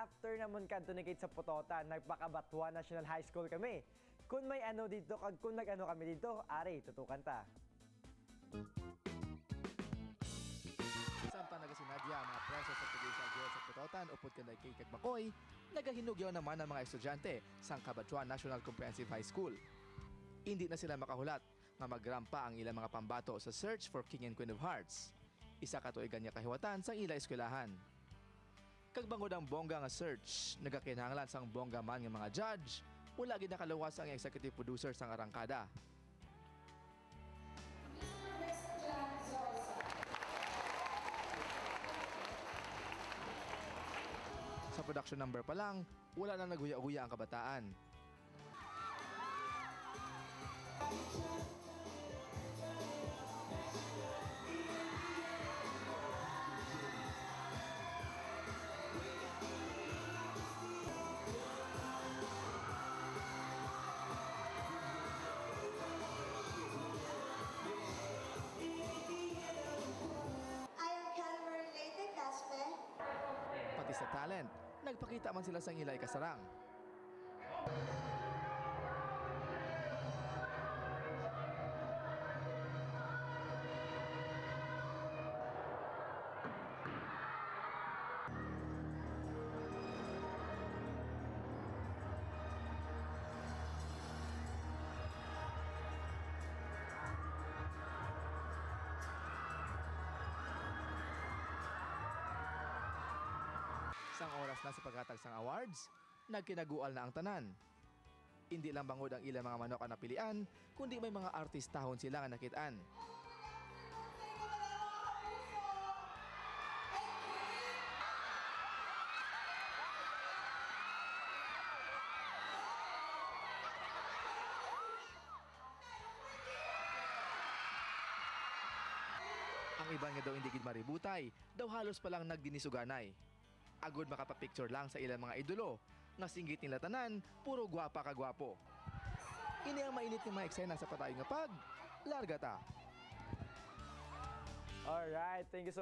after naman kadto ni sa Putotan, nagpakabatwa National High School kami. Kung may ano dito, kung nag-ano kami dito, ari, tutukan ta. Samtang naga si Nadia ang mga preso sa Provincial Jail sa Putotan upod kanday kay Kagbakoy, nagahinugyaw naman ang mga estudyante sa Cabanatuan National Comprehensive High School. Hindi na sila makahulat na magrampa ang ilang mga pambato sa search for King and Queen of Hearts. Isa katuigan niya kahiwatan sa ila eskwelahan. Kagbangod ang bongga nga search, nagakinahanglan sang bongga man ng mga judge, wala gid nakalawas ang executive producer sang arangkada. Sa production number pa lang, wala na naguya-guya ang kabataan. Pati sa talent, nagpakita man sila sa ilay kasarang. Sang oras na sa paghatag sang awards, nagkinagual na ang tanan. Hindi lang bangod ang ilang mga manok ang napilian, kundi may mga artistahon sila nga nakitaan. Ang iba nga daw hindi gid maributay, daw halos pa lang nagdinisuganay. Agod makapapicture lang sa ilang mga idolo, nga singgit nila tanan, puro gwapa ka gwapo. Ini ang mainit ng mga eksena sa patayo nga pag, larga ta. Alright, thank you so